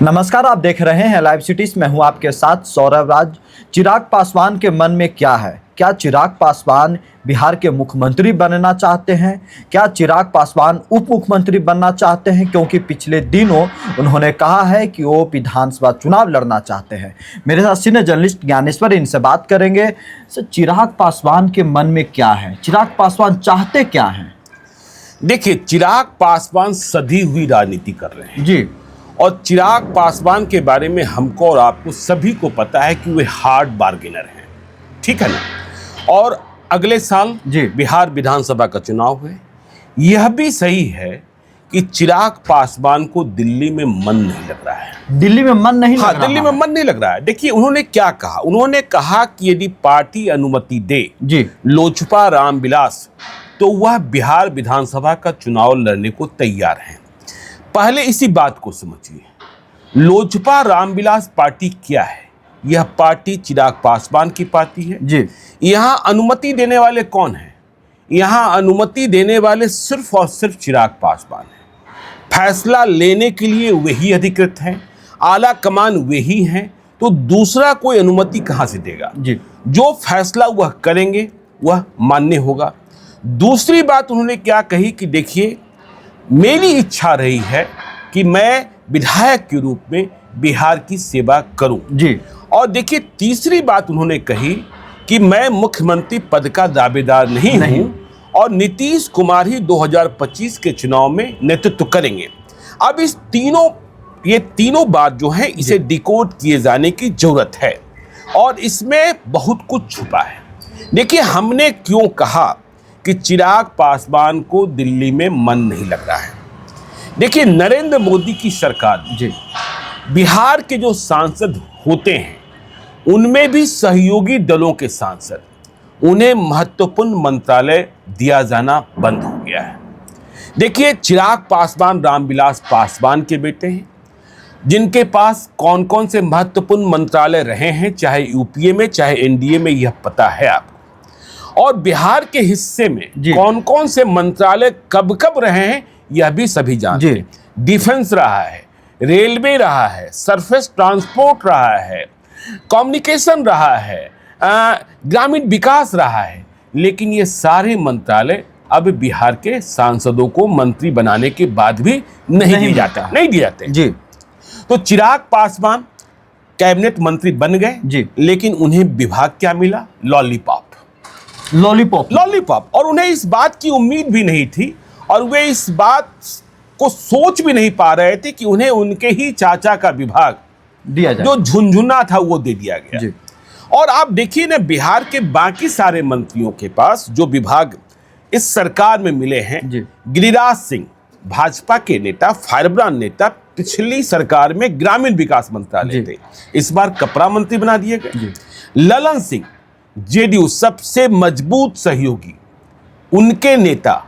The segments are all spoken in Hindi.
नमस्कार, आप देख रहे हैं लाइव सिटीज। मैं हूं आपके साथ सौरभ राज। चिराग पासवान के मन में क्या है? क्या चिराग पासवान बिहार के मुख्यमंत्री बनना चाहते हैं? क्या चिराग पासवान उप मुख्यमंत्री बनना चाहते हैं? क्योंकि पिछले दिनों उन्होंने कहा है कि वो विधानसभा चुनाव लड़ना चाहते हैं। मेरे साथ सीनियर जर्नलिस्ट ज्ञानेश्वर, इनसे बात करेंगे। सर, चिराग पासवान के मन में क्या है? चिराग पासवान चाहते क्या हैं? देखिए, चिराग पासवान सधी हुई राजनीति कर रहे हैं जी। और चिराग पासवान के बारे में हमको और आपको सभी को पता है कि वे हार्ड बार्गेनर हैं, ठीक है ना। और अगले साल जी बिहार विधानसभा का चुनाव है। यह भी सही है कि चिराग पासवान को दिल्ली में मन नहीं लग रहा है। दिल्ली में मन नहीं लग रहा है? दिल्ली में मन नहीं लग रहा है। देखिए, उन्होंने क्या कहा। उन्होंने कहा कि यदि पार्टी अनुमति दे जी लोजपा रामविलास, तो वह बिहार विधानसभा का चुनाव लड़ने को तैयार हैं। पहले इसी बात को समझिए, लोजपा रामविलास पार्टी क्या है? यह पार्टी चिराग पासवान की पार्टी है जी। यहां अनुमति देने वाले कौन हैं? यहां अनुमति देने वाले सिर्फ और सिर्फ चिराग पासवान हैं। फैसला लेने के लिए वही अधिकृत हैं, आला कमान वही हैं, तो दूसरा कोई अनुमति कहां से देगा? जी। जो फैसला वह करेंगे वह मान्य होगा। दूसरी बात उन्होंने क्या कही कि देखिए, मेरी इच्छा रही है कि मैं विधायक के रूप में बिहार की सेवा करूं। जी। और देखिए, तीसरी बात उन्होंने कही कि मैं मुख्यमंत्री पद का दावेदार नहीं हूं और नीतीश कुमार ही 2025 के चुनाव में नेतृत्व करेंगे। अब ये तीनों बात जो है, इसे डिकोड किए जाने की जरूरत है और इसमें बहुत कुछ छुपा है। देखिए, हमने क्यों कहा कि चिराग पासवान को दिल्ली में मन नहीं लग रहा है। देखिए, नरेंद्र मोदी की सरकार जी। बिहार के जो सांसद होते हैं उनमें भी सहयोगी दलों के सांसद, उन्हें महत्वपूर्ण मंत्रालय दिया जाना बंद हो गया है। देखिए, चिराग पासवान रामविलास पासवान के बेटे हैं, जिनके पास कौन कौन से महत्वपूर्ण मंत्रालय रहे हैं, चाहे यूपीए में चाहे एनडीए में, यह पता है आपको। और बिहार के हिस्से में कौन कौन से मंत्रालय कब कब रहे हैं, यह भी सभी जानते हैं। डिफेंस रहा है, रेलवे रहा है, सरफेस ट्रांसपोर्ट रहा है, कम्युनिकेशन रहा है, ग्रामीण विकास रहा है। लेकिन ये सारे मंत्रालय अब बिहार के सांसदों को मंत्री बनाने के बाद भी नहीं दिए जाते जी। तो चिराग पासवान कैबिनेट मंत्री बन गए जी, लेकिन उन्हें विभाग क्या मिला? लॉलीपॉप। और उन्हें इस बात की उम्मीद भी नहीं थी और वे इस बात को सोच भी नहीं पा रहे थे कि उन्हें उनके ही चाचा का विभाग दिया जाए, जो झुनझुना था वो दे दिया गया जी। और आप देखिए ना, बिहार के बाकी सारे मंत्रियों के पास जो विभाग इस सरकार में मिले हैं, गिरिराज सिंह भाजपा के नेता, फायरब्रांड नेता, पिछली सरकार में ग्रामीण विकास मंत्रालय थे, इस बार कपड़ा मंत्री बना दिए गए। ललन सिंह जेडीयू सबसे मजबूत सहयोगी, उनके नेता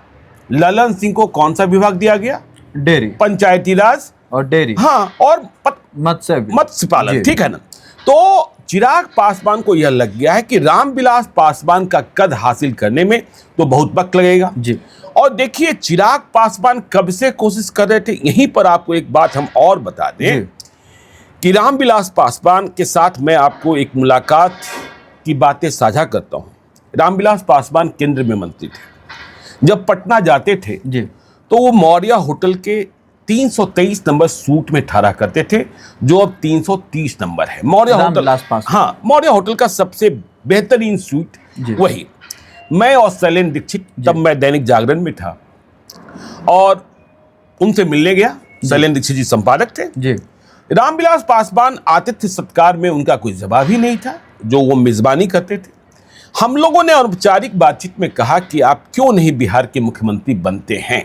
ललन सिंह को कौन सा विभाग दिया गया? डेयरी, पंचायती राज और डेयरी, हाँ, और मत्स्य पालन, ठीक है ना। तो चिराग पासवान को यह लग गया है कि रामविलास पासवान का कद हासिल करने में तो बहुत वक्त लगेगा जी। और देखिए, चिराग पासवान कब से कोशिश कर रहे थे। यहीं पर आपको एक बात हम और बता दें कि रामविलास पासवान के साथ मैं आपको एक मुलाकात की बातें साझा करता हूं। रामविलास पासवान केंद्र में मंत्री थे। जब पटना जाते थे जी, तो वो मौर्य होटल के 323 नंबर सूट में ठहरा करते थे, जो अब 330 नंबर है। मौर्य होटल, हाँ, मौर्य होटल का सबसे बेहतरीन सूट वही। मैं और शैलेंद्र दीक्षित, तब मैं दैनिक जागरण में था और उनसे मिलने गया। शैलेंद्र दीक्षित जी संपादक थे जी। रामविलास पासवान आतिथ्य सत्कार में उनका कोई जवाब ही नहीं था, जो वो मेजबानी करते थे। हम लोगों ने औपचारिक बातचीत में कहा कि आप क्यों नहीं बिहार के मुख्यमंत्री बनते हैं।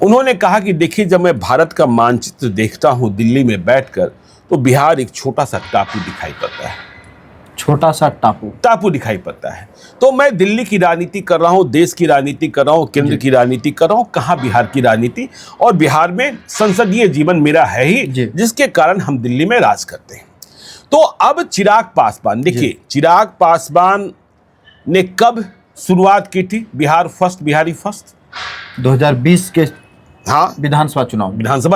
उन्होंने कहा कि देखिए, जब मैं भारत का मानचित्र देखता हूं दिल्ली में बैठकर, तो बिहार एक छोटा सा टापू दिखाई पड़ता है। छोटा सा टापू दिखाई पड़ता है। तो मैं दिल्ली की राजनीति कर रहा हूं, देश की राजनीति कर रहा हूं, केंद्र की राजनीति कर रहा हूं, कहां बिहार की राजनीति। और बिहार में संसदीय जीवन मेरा है ही, जिसके कारण हम दिल्ली में राज करते हैं। तो अब चिराग पासवान, देखिए, चिराग पासवान ने कब शुरुआत की थी बिहारी फर्स्ट 2020 के हाँ, विधानसभा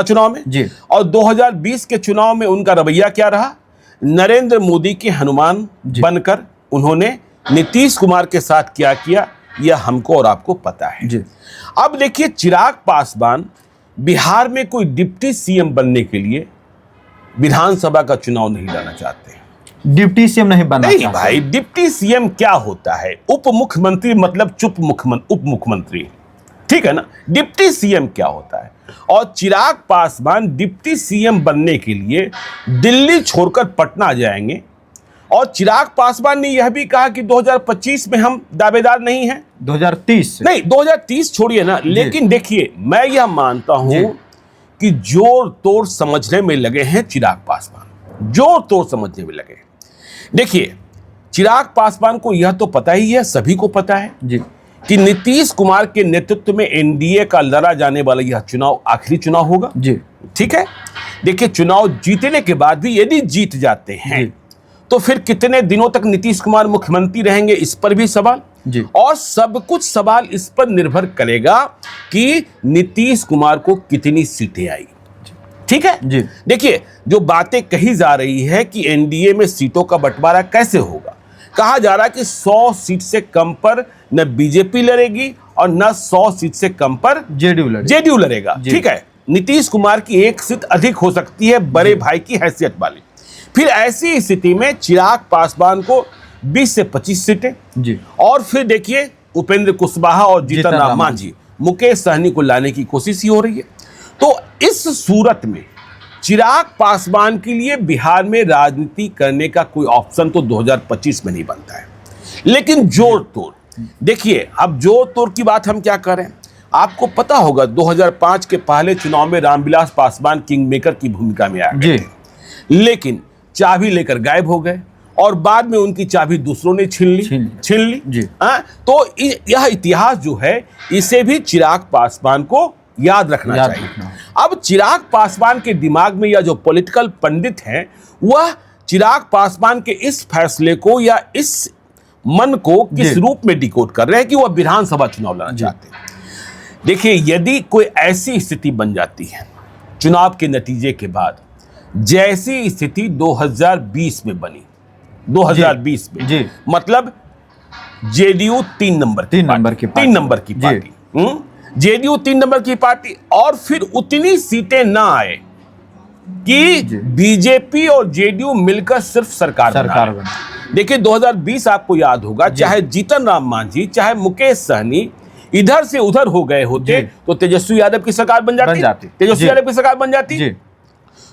चुनाव में जी। और 2020 के चुनाव में उनका रवैया क्या रहा? नरेंद्र मोदी के हनुमान बनकर उन्होंने नीतीश कुमार के साथ क्या किया, यह हमको और आपको पता है जी। अब देखिए, चिराग पासवान बिहार में कोई डिप्टी सीएम बनने के लिए विधानसभा का चुनाव नहीं लड़ना चाहते। डिप्टी सीएम नहीं बनना नहीं भाई, डिप्टी सीएम क्या होता है? उप मुख्यमंत्री मतलब उप मुख्यमंत्री, ठीक है ना? डिप्टी सीएम क्या होता है? और चिराग पासवान डिप्टी सीएम बनने के लिए दिल्ली छोड़कर पटना जाएंगे। और चिराग पासवान ने यह भी कहा कि 2025 में हम दावेदार नहीं हैं। 2030 नहीं, 2030 छोड़िए ना, लेकिन देखिए, मैं यह मानता हूं कि जोर तोड़ समझने में लगे हैं चिराग पासवान, जोर तोड़ समझने में लगे हैं। देखिए, चिराग पासवान को यह तो पता ही है, सभी को पता है जी, कि नीतीश कुमार के नेतृत्व में एनडीए का लड़ा जाने वाला यह चुनाव आखिरी चुनाव होगा जी। ठीक है। देखिए, चुनाव जीतने के बाद भी यदि जीत जाते हैं तो फिर कितने दिनों तक नीतीश कुमार मुख्यमंत्री रहेंगे, इस पर भी सवाल जी। और सब कुछ सवाल इस पर निर्भर करेगा कि नीतीश कुमार को कितनी सीटें आई, ठीक है जी। देखिए, जो बातें कही जा रही है कि एनडीए में सीटों का बंटवारा कैसे होगा, कहा जा रहा है कि 100 सीट से कम पर न बीजेपी लड़ेगी और न 100 सीट से कम पर जेडीयू लड़ेगा, ठीक है। नीतीश कुमार की एक सीट अधिक हो सकती है, बड़े भाई की हैसियत वाली। फिर ऐसी स्थिति में चिराग पासवान को 20 से 25 सीटें जी। और फिर देखिए, उपेंद्र कुशवाहा और जीतन राम मांझी, मुकेश सहनी को लाने की कोशिश ही हो रही है। तो इस सूरत में चिराग पासवान के लिए बिहार में राजनीति करने का कोई ऑप्शन तो 2025 में नहीं बनता है। लेकिन जोड़ तोड़ देखिए, अब जोड़ तोड़ की बात हम क्या करें, आपको पता होगा 2005 के पहले चुनाव में रामविलास पासवान किंग मेकर की भूमिका में आ गए थे, लेकिन चाबी लेकर गायब हो गए और बाद में उनकी चाबी दूसरों ने छीन ली। तो यह इतिहास जो है, इसे भी चिराग पासवान को याद रखना चाहिए। अब चिराग पासवान के दिमाग में यह जो पॉलिटिकल पंडित हैं, वह चिराग पासवान के इस फैसले को या इस मन को किस रूप में डिकोड कर रहे हैं कि वह विधानसभा चुनाव लड़ना चाहते हैं। देखिए, यदि कोई ऐसी स्थिति बन जाती है चुनाव के नतीजे के बाद, जैसी स्थिति 2020 में बनी, 2020 में जी। मतलब जेडीयू 3 नंबर की पार्टी, जेडीयू 3 नंबर की पार्टी और फिर उतनी सीटें ना आए कि बीजेपी और जेडीयू मिलकर सिर्फ सरकार बने। देखिए, 2020 आपको याद होगा, चाहे जीतन राम मांझी चाहे मुकेश सहनी इधर से उधर हो गए होते तो तेजस्वी यादव की सरकार बन जाती। तेजस्वी यादव की सरकार बन जाती।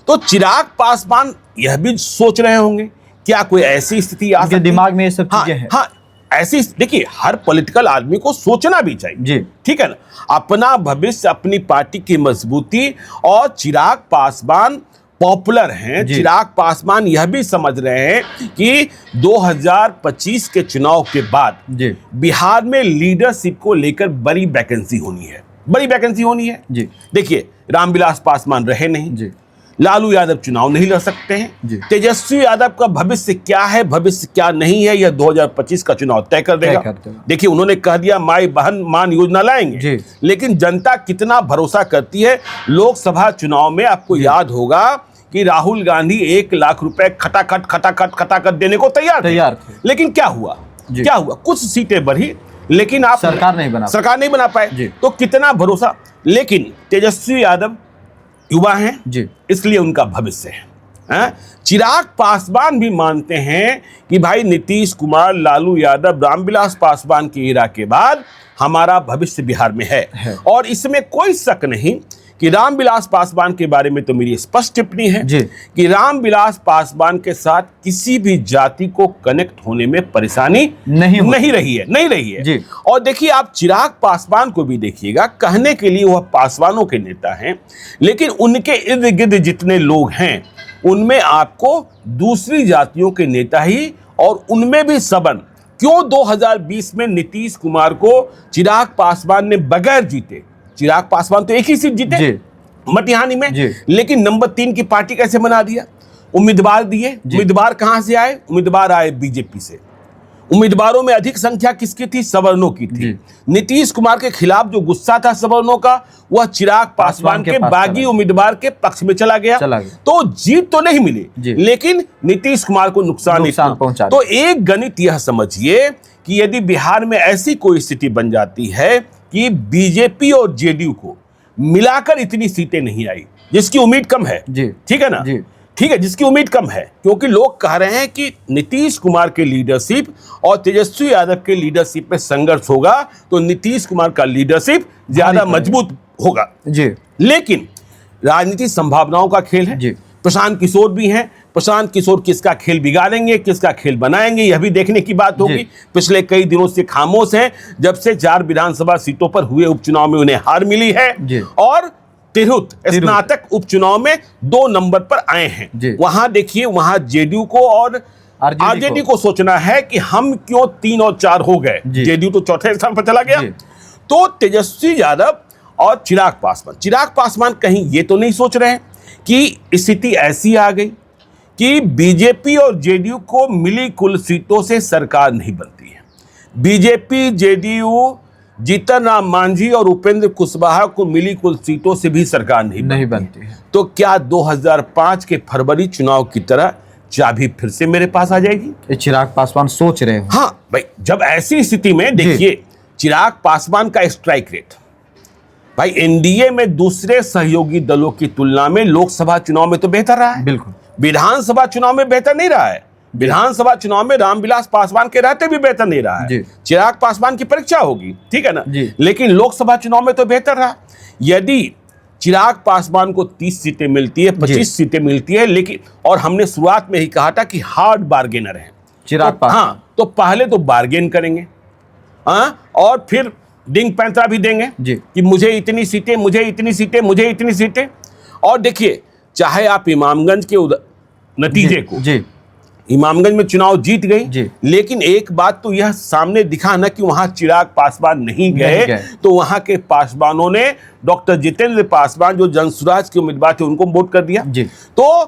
तो चिराग पासवान यह भी सोच रहे होंगे, क्या कोई ऐसी स्थिति आ सकती है दिमाग में ये सब चीजें हैं। हाँ, ऐसी देखिए, हर पॉलिटिकल आदमी को सोचना भी चाहिए, ठीक है ना, अपना भविष्य, अपनी पार्टी की मजबूती। और चिराग पासवान पॉपुलर हैं, चिराग पासवान यह भी समझ रहे हैं कि 2025 के चुनाव के बाद बिहार में लीडरशिप को लेकर बड़ी वैकेंसी होनी है। देखिए, रामविलास पासवान रहे नहीं, लालू यादव चुनाव नहीं लड़ सकते हैं, तेजस्वी यादव का भविष्य क्या है, भविष्य क्या नहीं है, यह 2025 का चुनाव तय कर देगा। देखिए, उन्होंने कह दिया माई बहन मान योजना लाएंगे, लेकिन जनता कितना भरोसा करती है। लोकसभा चुनाव में आपको याद होगा कि राहुल गांधी 1 लाख रुपए खटाखट देने को तैयार थे। लेकिन क्या हुआ? कुछ सीटें बढ़ी, लेकिन आप सरकार नहीं बना पाए। तो कितना भरोसा। लेकिन तेजस्वी यादव युवा हैं, इसलिए उनका भविष्य है। चिराग पासवान भी मानते हैं कि भाई नीतीश कुमार, लालू यादव, रामविलास पासवान की एरा के बाद हमारा भविष्य बिहार में है। और इसमें कोई शक नहीं कि रामविलास पासवान के बारे में तो मेरी स्पष्ट टिप्पणी है कि रामविलास पासवान के साथ किसी भी जाति को कनेक्ट होने में परेशानी नहीं रही है। और देखिए, आप चिराग पासवान को भी देखिएगा, कहने के लिए वह पासवानों के नेता हैं, लेकिन उनके इर्द गिर्द जितने लोग हैं उनमें आपको दूसरी जातियों के नेता ही, और उनमें भी सबन। क्यों 2020 में नीतीश कुमार को चिराग पासवान ने बगैर जीते, चिराग पासवान तो एक ही सीट जीते मटिहानी में, लेकिन नंबर 3 की पार्टी कैसे बना दिया? उम्मीदवार दिए। उम्मीदवार कहां से आए? उम्मीदवार आए बीजेपी से। उम्मीदवारों में अधिक संख्या किसकी थी? सवर्णों की थी। नीतीश कुमार के खिलाफ जो गुस्सा था सवर्णों का, वह चिराग पासवान के बागी उम्मीदवार के पक्ष में चला गया। तो जीत तो नहीं मिली, लेकिन नीतीश कुमार को नुकसान पहुंचा। तो एक गणित यह समझिए कि यदि बिहार में ऐसी कोई स्थिति बन जाती है कि बीजेपी और जेडीयू को मिलाकर इतनी सीटें नहीं आई, जिसकी उम्मीद कम है, ठीक है ना, ठीक है, जिसकी उम्मीद कम है, क्योंकि लोग कह रहे हैं कि नीतीश कुमार के लीडरशिप और तेजस्वी यादव के लीडरशिप में संघर्ष होगा, तो नीतीश कुमार का लीडरशिप ज्यादा मजबूत होगा। लेकिन राजनीति संभावनाओं का खेल है। प्रशांत किशोर भी हैं। प्रशांत किशोर किसका खेल बिगाड़ेंगे, किसका खेल बनाएंगे, यह भी देखने की बात होगी। पिछले कई दिनों से खामोश हैं, जब से 4 विधानसभा सीटों पर हुए उपचुनाव में उन्हें हार मिली है और तिरहुत स्नातक उपचुनाव में 2 नंबर पर आए हैं। वहां देखिए, वहां जेडीयू को और आरजेडी को सोचना है कि हम क्यों 3 और 4 हो गए। जेडीयू तो चौथे स्थान पर चला गया। तो तेजस्वी यादव और चिराग पासवान कहीं ये तो नहीं सोच रहे हैं कि स्थिति ऐसी आ गई कि बीजेपी और जेडीयू को मिली कुल सीटों से सरकार नहीं बनती है। बीजेपी, जेडीयू, जीतन राम मांझी और उपेंद्र कुशवाहा को मिली कुल सीटों से भी सरकार नहीं बनती है। तो क्या 2005 के फरवरी चुनाव की तरह चाबी फिर से मेरे पास आ जाएगी? चिराग पासवान सोच रहे हैं। हाँ भाई, जब ऐसी स्थिति में देखिए, चिराग पासवान का स्ट्राइक रेट भाई एनडीए में दूसरे सहयोगी दलों की तुलना में लोकसभा चुनाव में तो बेहतर रहा है। बिल्कुल। विधानसभा चुनाव में बेहतर नहीं रहा है। विधानसभा चुनाव में रामविलास पासवान के रहते भी बेहतर नहीं रहा है। चिराग पासवान की परीक्षा होगी, ठीक है ना, लेकिन लोकसभा चुनाव में तो बेहतर रहा। यदि चिराग पासवान को 30 सीटें मिलती है, 25 सीटें मिलती है, लेकिन और हमने शुरुआत में ही कहा था कि हार्ड बार्गेनर है चिराग पासवान। हाँ, तो पहले तो बार्गेन करेंगे, हाँ, और फिर डिंग पैंतरा भी देंगे कि मुझे इतनी सीटें, मुझे इतनी सीटें, मुझे इतनी सीटें। और देखिए, चाहे आप इमामगंज के नतीजे को, इमामगंज में चुनाव जीत गई, लेकिन एक बात तो यह सामने दिखा ना कि वहां चिराग पासवान नहीं गए, तो वहां के पासवानों ने डॉक्टर जितेंद्र पासवान जो जनसुराज के उम्मीदवार थे उनको वोट कर दिया। तो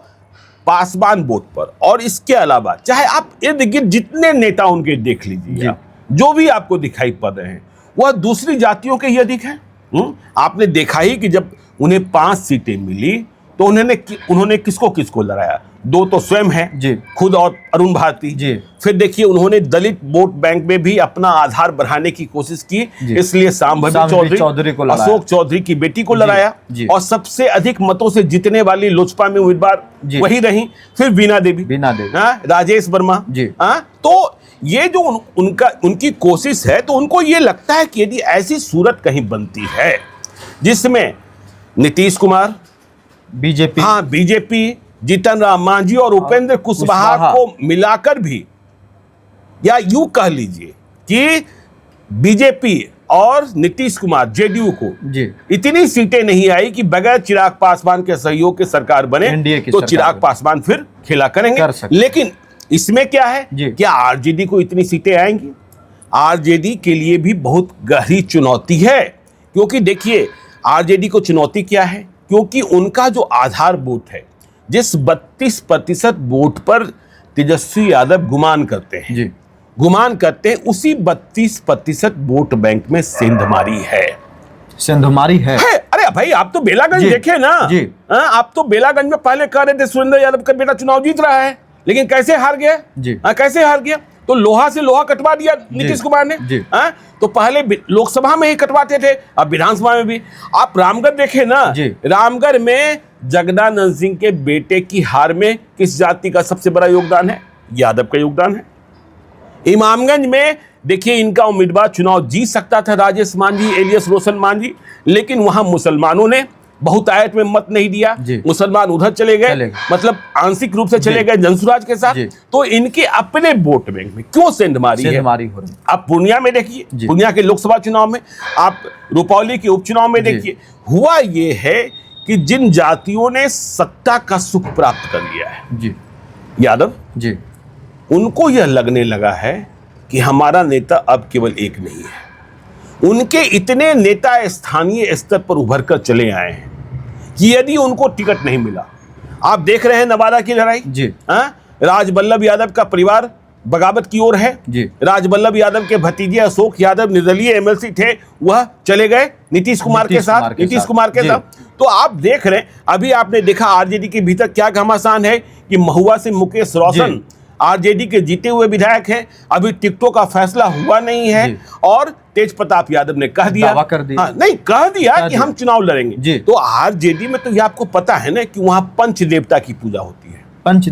पासवान वोट पर, और इसके अलावा चाहे आप इर्द गिर्द जितने नेता उनके देख लीजिए, जो भी आपको दिखाई पड़ रहे हैं, वह दूसरी जातियों के ही अधिक हैं। आपने देखा ही कि जब उन्हें 5 सीटें मिली तो उन्होंने किसको किसको लड़ाया? 2 तो स्वयं हैं, खुद और अरुण भारती। फिर देखिए, उन्होंने दलित वोट बैंक में भी अपना आधार बढ़ाने की कोशिश की, इसलिए सांभवी चौधरी को, अशोक चौधरी की बेटी को लड़ाया, और सबसे अधिक मतों से जीतने वाली लोजपा में उम्मीदवार वही रही। फिर वीणा देवी, राजेश वर्मा। तो ये जो उनकी कोशिश है, तो उनको ये लगता है कि यदि ऐसी सूरत कहीं बनती है जिसमें नीतीश कुमार, बीजेपी, जीतन राम मांझी और उपेंद्र कुशवाहा को मिलाकर भी, या यूं कह लीजिए कि बीजेपी और नीतीश कुमार, जेडीयू को इतनी सीटें नहीं आई कि बगैर चिराग पासवान के सहयोग के सरकार बने, तो चिराग पासवान फिर खेला करेंगे। लेकिन इसमें क्या है, क्या आरजेडी को इतनी सीटें आएंगी? आरजेडी के लिए भी बहुत गहरी चुनौती है, क्योंकि देखिए, आरजेडी को चुनौती क्या है, क्योंकि उनका जो आधार वोट है, जिस 32% वोट पर तेजस्वी यादव गुमान करते हैं, उसी 32% वोट बैंक में सेंधमारी है। अरे भाई, आप तो बेलागंज देखे ना, आप तो बेलागंज में पहले कह रहे थे सुरेंद्र यादव का बेटा चुनाव जीत रहा है, लेकिन कैसे हार गया? कैसे हार गया? तो लोहा से लोहा कटवा दिया नीतीश कुमार ने। तो पहले लोकसभा में ही कटवाते थे, अब विधानसभा में भी। आप रामगढ़ देखे ना, रामगढ़ में जगदानंद सिंह के बेटे की हार में किस जाति का सबसे बड़ा योगदान है? यादव का योगदान है। इमामगंज में देखिए, इनका उम्मीदवार चुनाव जीत सकता था, राजेश मांझी, एलियस रोशन मांझी, लेकिन वहां मुसलमानों ने बहुतायत में मत नहीं दिया, मुसलमान उधर चले गए, मतलब आंशिक रूप से चले गए जनसुराज के साथ। तो इनके अपने वोट बैंक में क्यों सेंधमारी है? आप पूर्णिया में देखिए, पूर्णिया के लोकसभा चुनाव में, आप रुपौली के उपचुनाव में देखिए, हुआ ये है कि जिन जातियों ने सत्ता का सुख प्राप्त कर लिया है, यादव, उनको यह लगने लगा है कि हमारा नेता अब केवल एक नहीं है। उनके इतने नेता स्थानीय स्तर पर उभर कर चले आए हैं कि यदि उनको टिकट नहीं मिला, आप देख रहे हैं नवादा की लड़ाई, राजवल्लभ यादव का परिवार बगावत की ओर है जी। राजवल्लभ यादव के भतीजे अशोक यादव निर्दलीय एमएलसी थे, वह चले गए नीतीश कुमार के साथ। तो आप देख रहे हैं, अभी आपने देखा आरजेडी के भीतर क्या घमासान है कि महुआ से मुकेश रोशन आरजेडी के जीते हुए विधायक हैं। अभी टिकटों का फैसला हुआ नहीं है और तेज प्रताप यादव ने कह दिया, कह दिया कि हम चुनाव लड़ेंगे। तो आरजेडी में तो ये आपको पता है ना कि वहां पंच देवता की पूजा होती है। पंच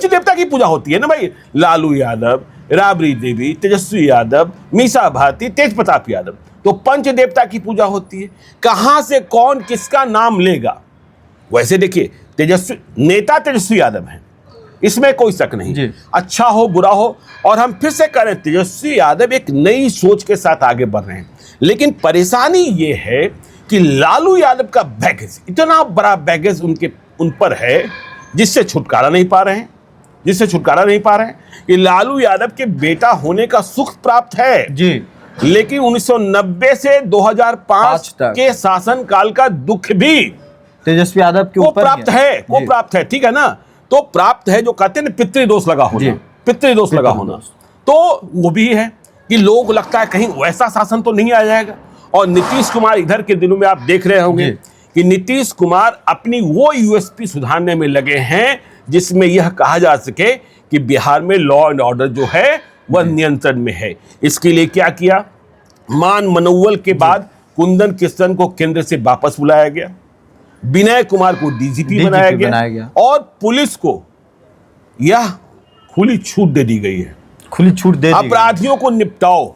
देवता की पूजा होती है ना भाई। लालू यादव, राबड़ी देवी, तेजस्वी यादव, मीसा भारती, तेज प्रताप यादव, तो पंच देवता की पूजा होती है। कहां से कौन किसका नाम लेगा? वैसे देखिए, तेजस्वी यादव है, इसमें कोई शक नहीं, अच्छा हो बुरा हो। और हम फिर से करें, तेजस्वी यादव एक नई सोच के साथ आगे बढ़ रहे हैं। लेकिन परेशानी ये है कि लालू यादव का बैगेज, इतना बड़ा बैगेज उन पर है जिससे छुटकारा नहीं पा रहे हैं। कि लालू यादव के बेटा होने का सुख प्राप्त है जी, लेकिन 1990 से 2005 के शासन काल का दुख भी तेजस्वी यादव के ऊपर प्राप्त है, ठीक है ना। तो प्राप्त है, जो कहते हैं ना पितृदोष लगा होना, तो वो भी है कि लोगों को लगता है कहीं वैसा शासन तो नहीं आ जाएगा। और नीतीश कुमार इधर के दिनों में आप देख रहे होंगे कि नीतीश कुमार अपनी वो यूएसपी सुधारने में लगे हैं जिसमें यह कहा जा सके कि बिहार में लॉ एंड ऑर्डर जो है वह नियंत्रण में है। इसके लिए क्या किया? मान मनोवल के बाद कुंदन कृष्णन को केंद्र से वापस बुलाया गया, विनय कुमार को डीजीपी बनाया गया और पुलिस को यह खुली छूट दे दी गई है, अपराधियों को निपटाओ।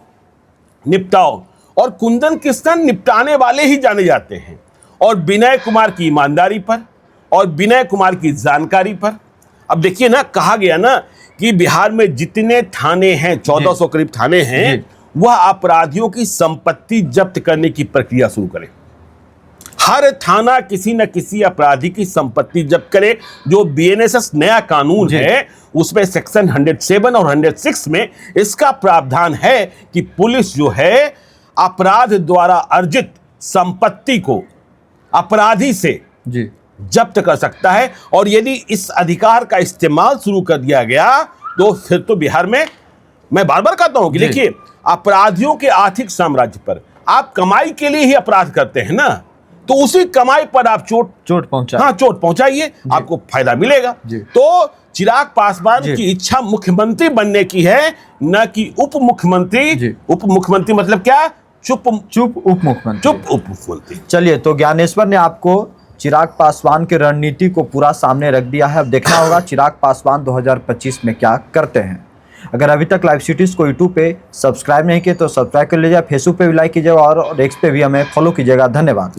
और कुंदन कृष्णन निपटाने वाले ही जाने जाते हैं। और विनय कुमार की ईमानदारी पर और विनय कुमार की जानकारी पर, अब देखिए ना, कहा गया ना कि बिहार में जितने थाने हैं, 1400 करीब थाने हैं, वह अपराधियों की संपत्ति जब्त करने की प्रक्रिया शुरू करे। हर थाना किसी न किसी अपराधी की संपत्ति जब्त करे। जो बीएनएसएस नया कानून है उसमें सेक्शन 107 और 106 में इसका प्रावधान है कि पुलिस जो है अपराध द्वारा अर्जित संपत्ति को अपराधी से जब्त कर सकता है। और यदि इस अधिकार का इस्तेमाल शुरू कर दिया गया तो फिर तो बिहार में, मैं बार बार कहता हूं कि देखिए, अपराधियों के आर्थिक साम्राज्य पर आप कमाई के लिए ही अपराध करते हैं ना, तो उसी कमाई पर आप चोट पहुंचाइए, आपको फायदा मिलेगा। तो चिराग पासवान की इच्छा मुख्यमंत्री बनने की है, न कि उप मुख्यमंत्री मतलब क्या? चुप उप मुख्यमंत्री। चलिए, तो ज्ञानेश्वर ने आपको चिराग पासवान की रणनीति को पूरा सामने रख दिया है। अब देखना होगा चिराग पासवान 2025 में क्या करते हैं। अगर अभी तक लाइव सिटीज़ को यूट्यूब पे सब्सक्राइब नहीं किए तो सब्सक्राइब कर लीजिए, फेसबुक पे भी लाइक कीजिएगा और एक्स पे भी हमें फॉलो कीजिएगा। धन्यवाद।